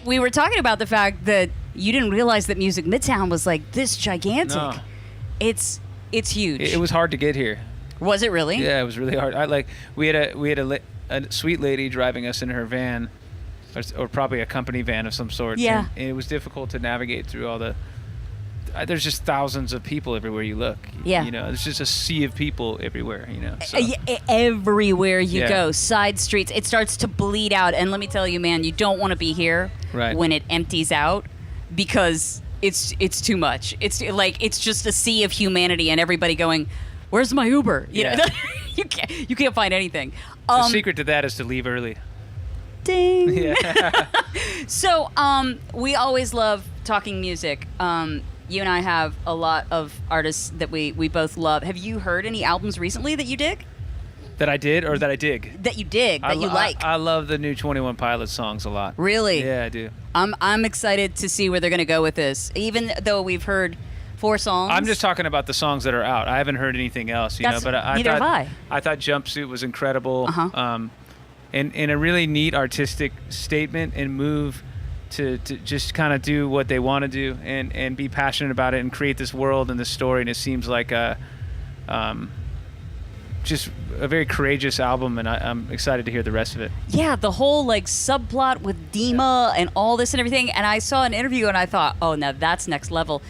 we were talking about the fact that you didn't realize that Music Midtown was like this gigantic. No. It's huge. It was hard to get here. Was it really? Yeah, it was really hard. We had a sweet lady driving us in her van, or probably a company van of some sort. Yeah. And it was difficult to navigate through all the. There's just thousands of people everywhere you look. Yeah. You know, there's just a sea of people everywhere. You know. So. Everywhere you Yeah. go, side streets, it starts to bleed out. And let me tell you, man, you don't want to be here Right. when it empties out, because it's too much. It's just a sea of humanity and everybody going, "Where's my Uber?" You know, you can't find anything. The secret to that is to leave early. Ding. Yeah. So, we always love talking music. You and I have a lot of artists that we both love. Have you heard any albums recently that you dig? That I did or that I dig? That you dig, that you like? I love the new 21 Pilots songs a lot. Really? Yeah, I do. I'm excited to see where they're going to go with this. Even though we've heard 4 songs. I'm just talking about the songs that are out. I haven't heard anything else, you know. But neither have I. I thought Jumpsuit was incredible. Uh-huh. And a really neat artistic statement and move to just kind of do what they want to do and be passionate about it and create this world and this story. And it seems like just a very courageous album, and I'm excited to hear the rest of it. Yeah, the whole like subplot with Dima and all this and everything. And I saw an interview and I thought, oh, now that's next level.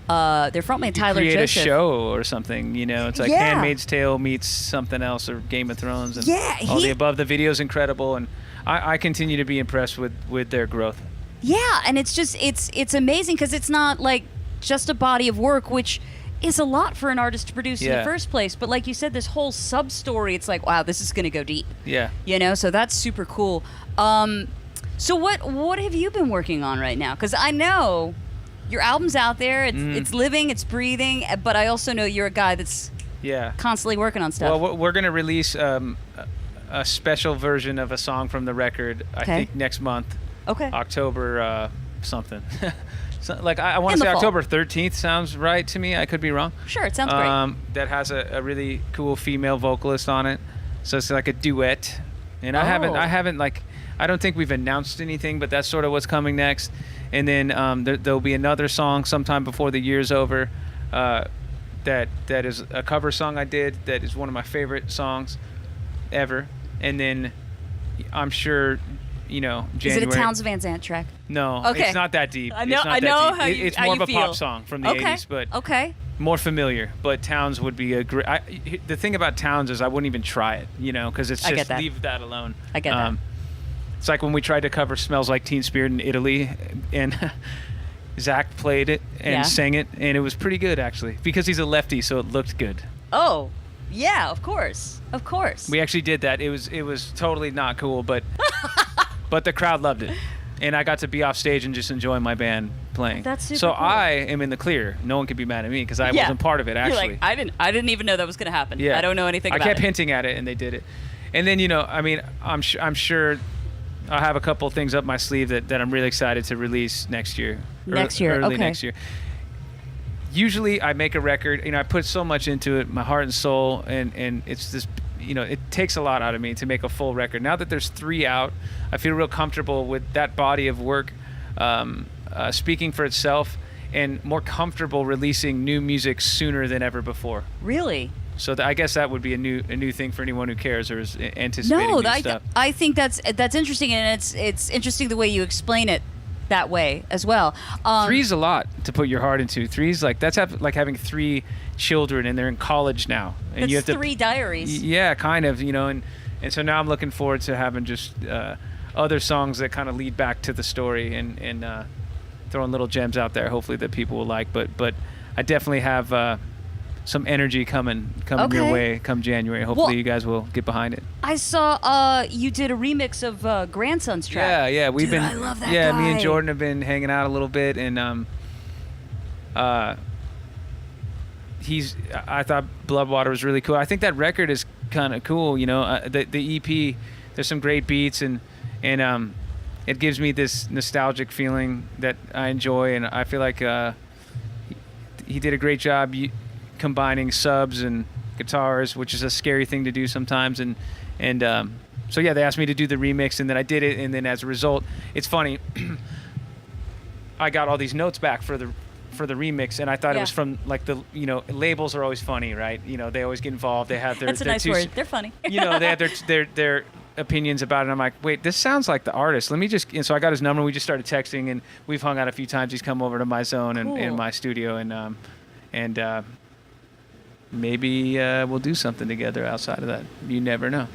Their frontman Tyler create Joseph. a show or something, you know. It's like Yeah. Handmaid's Tale meets something else, or Game of Thrones, and Yeah, all the above. The video's incredible, and I continue to be impressed with their growth. Yeah, and it's just it's amazing because it's not like just a body of work, which is a lot for an artist to produce in the Yeah. first place. But like you said, this whole sub story, it's like, wow, this is going to go deep. Yeah. You know, so that's super cool. So what have you been working on right now? Because I know your album's out there, it's living, it's breathing, but I also know you're a guy that's constantly working on stuff. Well, we're going to release a special version of a song from the record, I think next month. Okay. October something. So, like I want In to the say fall. October 13th sounds right to me. I could be wrong. Sure, it sounds great. That has a really cool female vocalist on it. So it's like a duet. And I haven't like, I don't think we've announced anything, but that's sort of what's coming next. And then there'll be another song sometime before the year's over that is a cover song I did that is one of my favorite songs ever. And then I'm sure, you know, January. Is it a Towns Van Zandt track? No, Okay. it's not that deep. I know. It's not I that know deep. how you It's how more you of a feel. pop song from the Okay. 80s, but Okay. more familiar. But Towns would be a great. The thing about Towns is I wouldn't even try it, you know, because it's I get just that. leave that alone. I get that. It's like when we tried to cover "Smells Like Teen Spirit" in Italy, and Zach played it and sang it, and it was pretty good actually because he's a lefty, so it looked good. Oh, yeah, of course. Of course. We actually did that. It was totally not cool, but but the crowd loved it. And I got to be off stage and just enjoy my band playing. That's super so cool. I am in the clear. No one could be mad at me because I wasn't part of it, actually. You're like, I didn't even know that was going to happen. Yeah. I don't know anything about I kept it. hinting at it, and they did it. And then, you know, I mean, I'm sure I'll have a couple things up my sleeve that I'm really excited to release next year. Early next year. Usually I make a record, you know, I put so much into it, my heart and soul, and it's this, you know, it takes a lot out of me to make a full record. Now that there's 3 out, I feel real comfortable with that body of work speaking for itself, and more comfortable releasing new music sooner than ever before. Really? So I guess that would be a new thing for anyone who cares or is anticipating new stuff. I think that's interesting, and it's interesting the way you explain it that way as well. 3's a lot to put your heart into. 3's like like having 3 children, and they're in college now, and you have to 3 diaries. Yeah, kind of, you know, and so now I'm looking forward to having just other songs that kind of lead back to the story, and throwing little gems out there, hopefully that people will like. But I definitely have some energy coming your way come January. Hopefully you guys will get behind it. I saw you did a remix of Grandson's track. Yeah, we've been. I love that yeah, guy. me and Jordan have been hanging out a little bit, and I thought Bloodwater was really cool. I think that record is kind of cool. You know, the EP. There's some great beats, and it gives me this nostalgic feeling that I enjoy, and I feel like he did a great job combining subs and guitars, which is a scary thing to do sometimes, and so yeah, they asked me to do the remix, and then I did it, and then as a result, it's funny. I got all these notes back for the remix, and I thought it was from like the labels are always funny, right? They always get involved. They have their that's a nice word. They're funny. They have their opinions about it. And I'm like, wait, this sounds like the artist. Let me just. And so I got his number. And we just started texting, and we've hung out a few times. He's come over to my zone and in my studio, and maybe we'll do something together outside of that. You never know.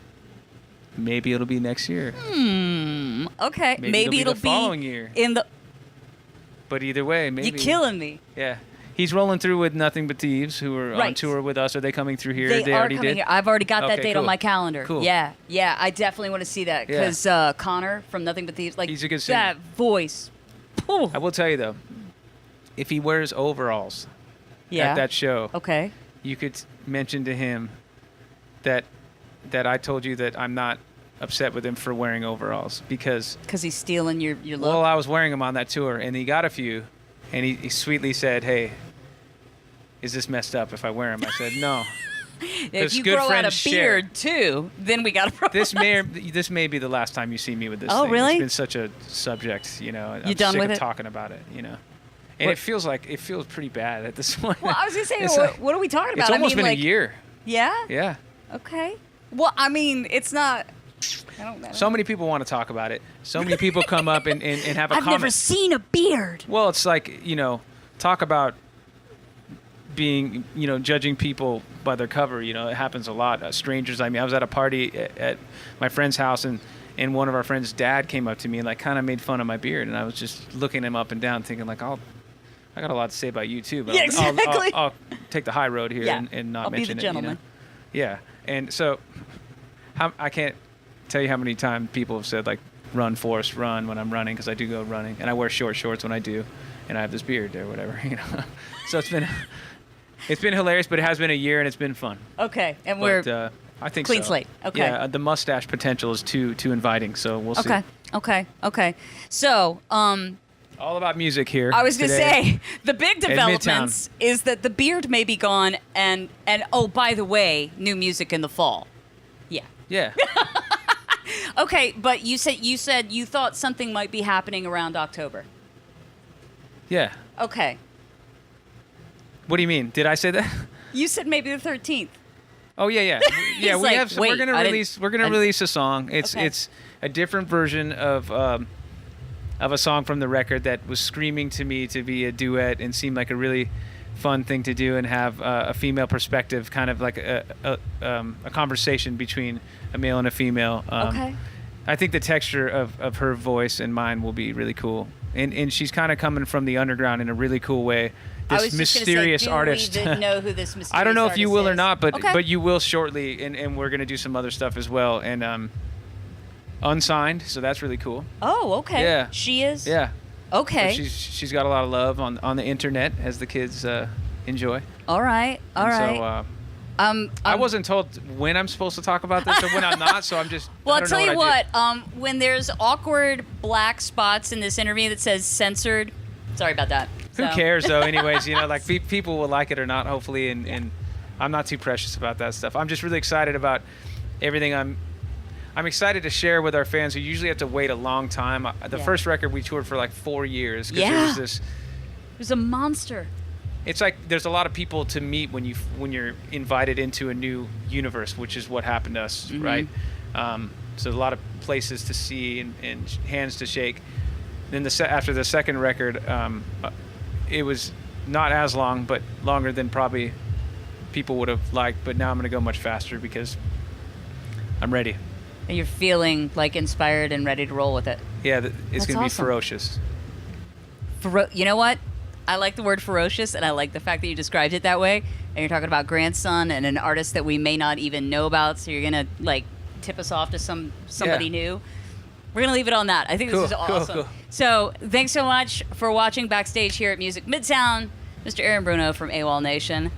Maybe it'll be next year. Okay. Maybe it'll be the following year. But either way, maybe. You're killing me. Yeah. He's rolling through with Nothing But Thieves, who are on tour with us. Are they coming through here? They already are coming did? here. I've already got that date on my calendar. Cool. Yeah. I definitely want to see that because Connor from Nothing But Thieves, he's a good singer. That voice. Ooh. I will tell you, though, if he wears overalls at that show, you could mention to him that I told you that I'm not upset with him for wearing overalls because he's stealing your look. Well, I was wearing them on that tour, and he got a few, and he sweetly said, "Hey, is this messed up if I wear them?" I said, "No." If you grow out a beard too, then we got a problem. This may be the last time you see me with this. Oh, thing. really? It's been such a subject, I'm you done sick with of it? talking about it, And it feels pretty bad at this point. Well, I was gonna say, what are we talking about? It's almost been a year. Yeah. Yeah. Okay. Well, I mean, it's not. I don't know. So many people want to talk about it. So many people come up and have a comment. I've never seen a beard. Well, it's like, talk about being, judging people by their cover. It happens a lot. Strangers. I was at a party at my friend's house, and one of our friends' dad came up to me and kind of made fun of my beard, and I was just looking him up and down, thinking I got a lot to say about you too, but exactly. I'll take the high road here and not I'll mention be the gentleman. Yeah, and so I can't tell you how many times people have said run Forrest run when I'm running, because I do go running, and I wear short shorts when I do, and I have this beard or whatever. So it's been hilarious, but it has been a year and it's been fun. Okay, and I think clean so. slate. Okay. Yeah, the mustache potential is too inviting, so we'll see. Okay. So all about music here. I was going to today say, the big developments is that the beard may be gone, and oh, by the way, new music in the fall. Yeah. Okay, but you said you thought something might be happening around October. Yeah. Okay. What do you mean? Did I say that? You said maybe the 13th. Oh yeah. Yeah, we have. We're gonna release a song. It's a different version of a song from the record that was screaming to me to be a duet and seemed like a really fun thing to do and have a female perspective, kind of like a conversation between a male and a female. I think the texture of her voice and mine will be really cool, and she's kind of coming from the underground in a really cool way. This mysterious artist. Do we know who this mysterious I don't know if you will is? or not, but you will shortly, and we're gonna do some other stuff as well, and unsigned, so that's really cool. Oh, okay. Yeah. She is. Yeah. Okay. So she's got a lot of love on the internet, as the kids enjoy. All right. So I wasn't told when I'm supposed to talk about this or when I'm not, so I'm just. Well, I'll tell you what. When there's awkward black spots in this interview that says censored, sorry about that. Who cares though? Anyways, people will like it or not, hopefully, and I'm not too precious about that stuff. I'm just really excited about everything. I'm excited to share with our fans who usually have to wait a long time. The first record we toured for 4 years. Yeah. It was a monster. It's like there's a lot of people to meet when you're invited into a new universe, which is what happened to us, right? So a lot of places to see and hands to shake. Then after the second record, it was not as long, but longer than probably people would have liked. But now I'm going to go much faster because I'm ready. And you're feeling inspired and ready to roll with it. Yeah, it's going to be ferocious. You know what? I like the word ferocious, and I like the fact that you described it that way. And you're talking about grandson and an artist that we may not even know about, so you're going to tip us off to somebody new. We're going to leave it on that. I think this is awesome. Cool. So thanks so much for watching Backstage here at Music Midtown. Mr. Aaron Bruno from AWOL Nation.